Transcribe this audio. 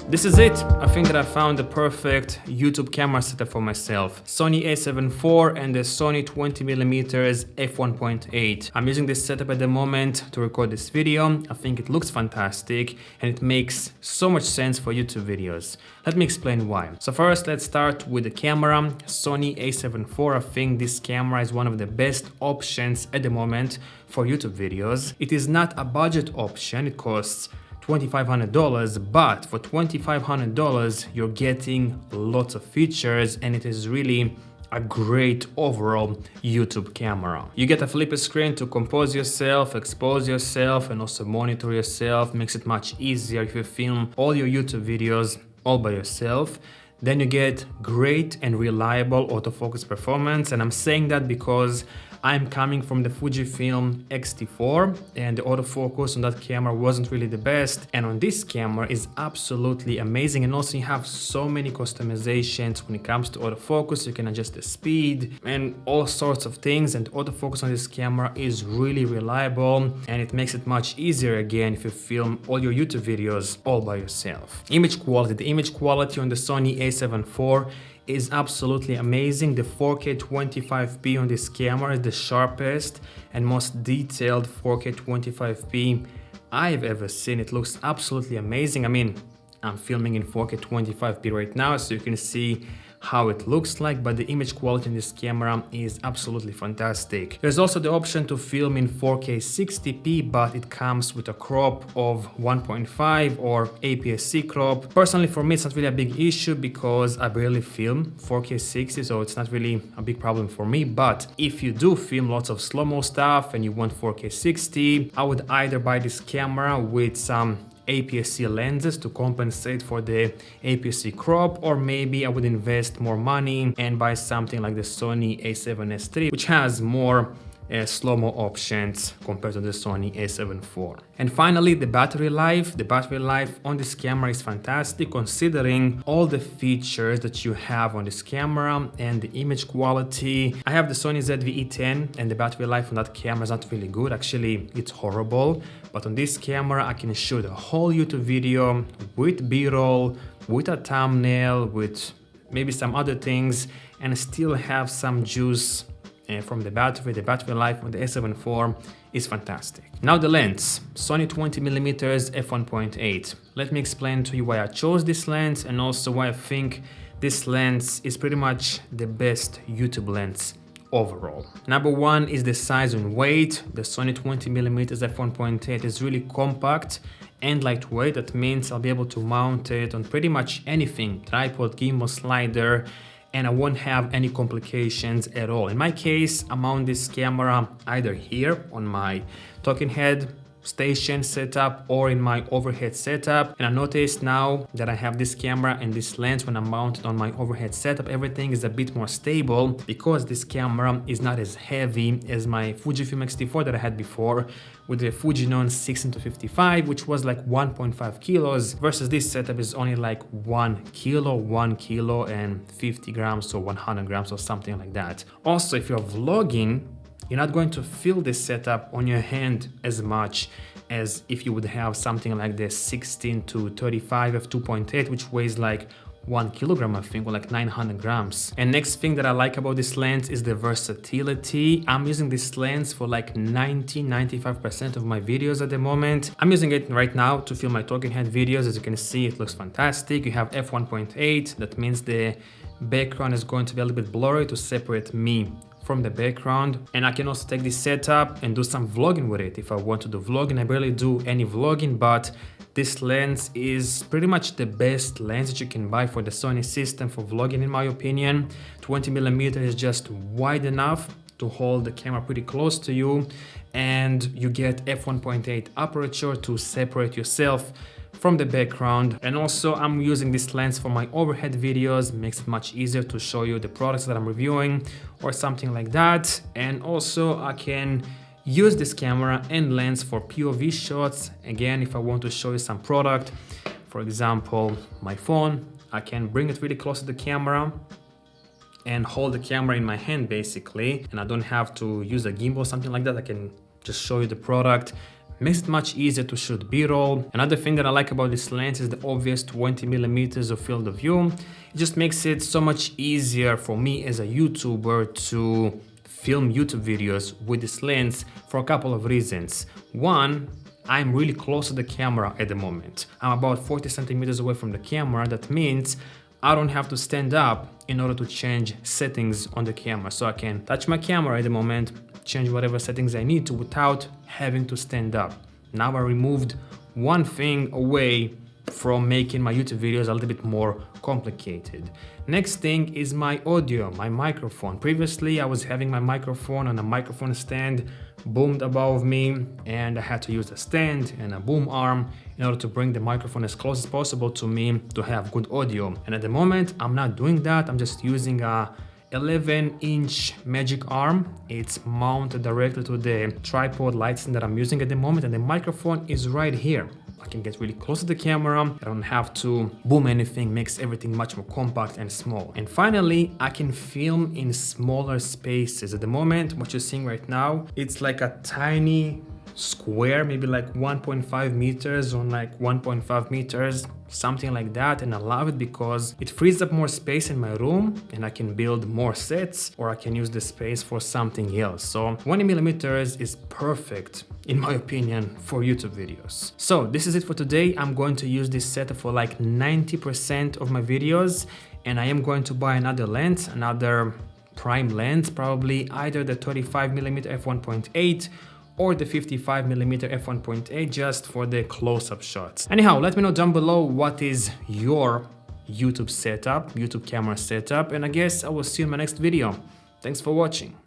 This is it. I think that I found the perfect YouTube camera setup for myself. Sony A7IV and the Sony 20mm f1.8. I'm using this setup at the moment to record this video. I think it looks fantastic and it makes so much sense for YouTube videos. Let me explain why. So first, let's start with the camera. Sony A7IV. I think this camera is one of the best options at the moment for YouTube videos. It is not a budget option. It costs $2,500, but for $2,500 you're getting lots of features and it is really a great overall YouTube camera. You get a flipper screen to compose yourself, expose yourself, and also monitor yourself. Makes it much easier if you film all your YouTube videos all by yourself. Then you get great and reliable autofocus performance, and I'm saying that because I'm coming from the Fujifilm X-T4 and the autofocus on that camera wasn't really the best, and on this camera is absolutely amazing. And also you have so many customizations when it comes to autofocus. You can adjust the speed and all sorts of things, and the autofocus on this camera is really reliable and it makes it much easier again if you film all your YouTube videos all by yourself. Image quality. The image quality on the Sony A7IV is absolutely amazing. The 4K 25p on this camera is the sharpest and most detailed 4K 25p I've ever seen. It looks absolutely amazing. I mean, I'm filming in 4K 25p right now, so you can see how it looks like, but the image quality in this camera is absolutely fantastic. There's also the option to film in 4K 60p, but it comes with a crop of 1.5 or APS-C crop. Personally, for me, it's not really a big issue because I barely film 4K 60, so it's not really a big problem for me. But if you do film lots of slow-mo stuff and you want 4K 60, I would either buy this camera with some APS-C lenses to compensate for the APS-C crop, or maybe I would invest more money and buy something like the Sony A7S III, which has more slow-mo options compared to the Sony A7IV. And finally, the battery life. The battery life on this camera is fantastic considering all the features that you have on this camera and the image quality. I have the Sony ZV-E10 and the battery life on that camera is not really good. Actually, it's horrible. But on this camera, I can shoot a whole YouTube video with B-roll, with a thumbnail, with maybe some other things, and still have some juice from the battery. The battery life on the A7IV is fantastic. Now the lens, Sony 20mm f1.8. Let me explain to you why I chose this lens and also why I think this lens is pretty much the best YouTube lens overall. Number one is the size and weight. The Sony 20mm f1.8 is really compact and lightweight. That means I'll be able to mount it on pretty much anything, tripod, gimbal, slider, and I won't have any complications at all. In my case, I mount this camera either here on my talking head station setup or in my overhead setup, and I noticed now that I have this camera and this lens, when I'm mounted on my overhead setup, everything is a bit more stable because this camera is not as heavy as my Fujifilm X-T4 that I had before with the Fujinon 16-55, which was like 1.5 kilos versus this setup is only like 1 kilo and 50 grams or 100 grams or something like that. Also, if you're vlogging, you're not going to feel this setup on your hand as much as if you would have something like the 16-35 f2.8, which weighs like 1 kilogram, I think, or like 900 grams. And next thing that I like about this lens is the versatility. I'm using this lens for like 90-95% of my videos at the moment. I'm using it right now to film my talking head videos. As you can see, it looks fantastic. You have f1.8. That means the background is going to be a little bit blurry to separate me from the background, and I can also take this setup and do some vlogging with it if I want to do vlogging. I barely do any vlogging, but this lens is pretty much the best lens that you can buy for the Sony system for vlogging, in my opinion. 20mm is just wide enough to hold the camera pretty close to you, and you get f1.8 aperture to separate yourself from the background. And also I'm using this lens for my overhead videos, makes it much easier to show you the products that I'm reviewing or something like that. And also I can use this camera and lens for POV shots. Again, if I want to show you some product, for example my phone, I can bring it really close to the camera and hold the camera in my hand basically, and I don't have to use a gimbal or something like that. I can just show you the product, makes it much easier to shoot b-roll. Another thing that I like about this lens is the obvious 20mm of field of view. It just makes it so much easier for me as a YouTuber to film YouTube videos with this lens for a couple of reasons. One, I'm really close to the camera at the moment. I'm about 40 centimeters away from the camera. That means I don't have to stand up in order to change settings on the camera. So I can touch my camera at the moment, change whatever settings I need to without having to stand up. Now I removed one thing away from making my YouTube videos a little bit more complicated. Next thing is my audio, my microphone. Previously, I was having my microphone on a microphone stand boomed above me, and I had to use a stand and a boom arm in order to bring the microphone as close as possible to me to have good audio. And at the moment, I'm not doing that. I'm just using a 11-inch magic arm. It's mounted directly to the tripod light stand that I'm using at the moment, and the microphone is right here. I can get really close to the camera. I don't have to boom anything, makes everything much more compact and small. And finally, I can film in smaller spaces. At the moment, what you're seeing right now, it's like a tiny square, maybe like 1.5 meters on like 1.5 meters, something like that. And I love it because it frees up more space in my room and I can build more sets, or I can use the space for something else. So 20mm is perfect, in my opinion, for YouTube videos. So this is it for today. I'm going to use this setup for like 90% of my videos, and I am going to buy another lens, another prime lens, probably either the 35mm f1.8 or the 55mm f1.8, just for the close-up shots. Anyhow, let me know down below what is your YouTube setup, YouTube camera setup, and I guess I will see you in my next video. Thanks for watching.